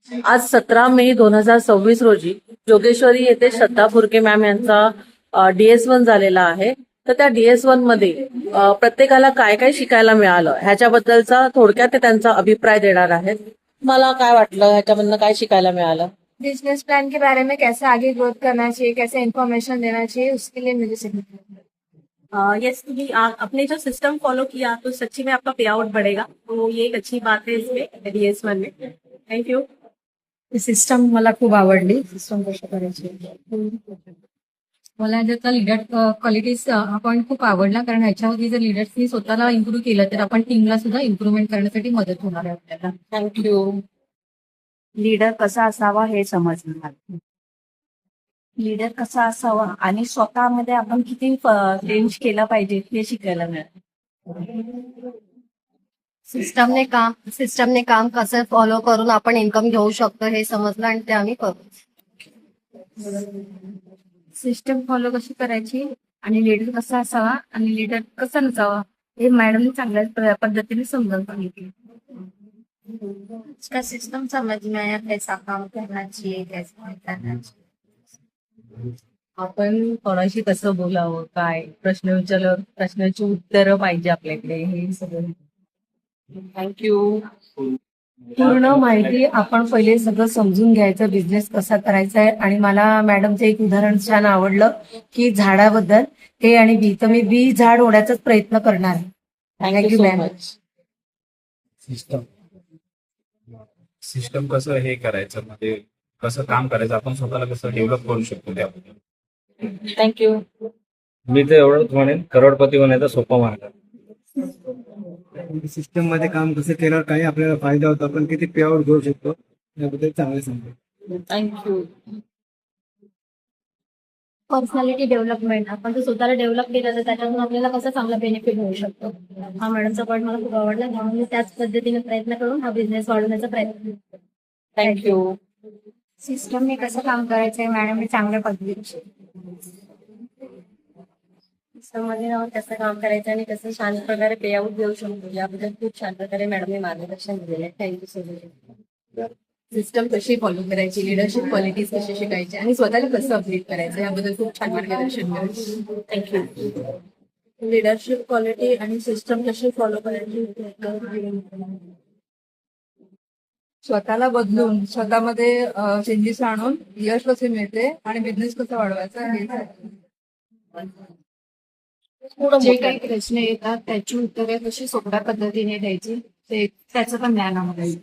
आज 17 मे 2026 रोजी जोगेश्वरी येथे श्रद्धा फुरके मॅम यांचा DS1 झालेला आहे. तर त्या DS1 मध्ये प्रत्येकाला काय काय शिकायला मिळालं ह्याच्याबद्दलचा थोडक्यात ते त्यांचा अभिप्राय देणार आहेत. मला काय वाटलं ह्याच्यामधनं काय शिकायला मिळालं? बिजनेस प्लान के बारे में कैसे आगे ग्रोथ करना चाहिए, कैसे इन्फॉर्मेशन देना चाहिए, उसके लिए मुझे सीखना। यस, आपने जो सिस्टम फॉलो किया तो सच्ची में आपका पे आउट बढ़ेगा, तो ये एक अच्छी बात है इसमें DS1 में। Thank you. सिस्टम मला खूप आवडली. सिस्टम कशा करायची मला त्याचा लीडर क्वालिटीज पॉईंट खूप आवडला, कारण ह्याच्यामध्ये जर लीडर्सनी स्वतःला इम्प्रूव्ह केलं तर आपण टीमला सुद्धा इम्प्रूव्हमेंट करण्यासाठी मदत होणार आहे आपल्याला. थँक्यू. लीडर कसा असावा हे समजणार. लीडर कसा असावा आणि स्वतःमध्ये आपण किती चेंज केला पाहिजे हे शिकायला मिळालं. सिस्टमने काम कसं फॉलो करून आपण इन्कम घेऊ शकतो हे समजलं आणि ते आम्ही करू. सिस्टम फॉलो कशी करायची आणि लीडर कसा असावा आणि लीडर कसा नसावा हे मॅडमने चांगल्या पद्धतीने समजावून सांगितले. इसका सिस्टम समझ में आया, कैसा काम करना चाहिए, कैसा नहीं करना चाहिए. आपण कोणाशी कसं बोलावं, काय प्रश्न विचारल्यावर प्रश्नाची उत्तरं पाहिजे आपल्याकडे, हे सगळं. थँक्यू. पूर्ण माहिती आपण पहिले सगळं समजून घ्यायचं, बिझनेस कसा करायचा आहे. आणि मला मॅडमचं एक उदाहरण छान आवडलं की झाडाबद्दल हे आणि बी, तर मी बी झाड ओढायचाच प्रयत्न करणार आहे. Thank you so much. सिस्टम कसं हे करायचं, म्हणजे कसं काम करायचं, आपण स्वतःला कसं डेव्हलप करू शकतो त्याबद्दल. थँक्यू. मी तर एवढंच म्हणेन, करोडपती होण्याचा सोपा मार्ग. सिस्टम मध्ये काम कसं केल्यावर काही आपल्याला फायदा होतो, आपण किती पे आउट घेऊ शकतो याबद्दल चांगले सांगतो. थँक्यू. पर्सनॅलिटी डेव्हलपमेंट, आपण जर स्वतःला डेव्हलप केलं तर त्याच्यातून आपल्याला कसं चांगला बेनिफिट होऊ शकतो. हा मॅडमचा पॉईंट मला खूप आवडला, म्हणून मी त्याच पद्धतीने प्रयत्न करून हा बिझनेस वाढवण्याचा प्रयत्न करतो. थँक्यू. सिस्टमने कसं काम करायचंय मॅडमने चांगल्या पद्धतीने मध्ये राहून कसं काम करायचं आणि कसं छान प्रकारे पे आउट देऊ शकतो याबद्दल खूप छान प्रकारे मॅडमने मार्गदर्शन दिलेलं आहे. Thank you so much. सिस्टम कशी फॉलो करायची, लिडरशिप क्वालिटीज कशी शिकायची आणि स्वतःला कसं अपडेट करायचं याबद्दल खूप छान मार्गदर्शन मिळालं. थँक्यू. लिडरशिप क्वालिटी आणि सिस्टम कशी फॉलो करायची, स्वतःला बदलून स्वतःमध्ये चेंजेस आणून यश कसे मिळते आणि बिझनेस कसा वाढवायचा हे जे काही प्रश्न येतात त्याची उत्तरे कशी सोप्या पद्धतीने द्यायची ते त्याचं पण ज्ञान आम्हाला येईल.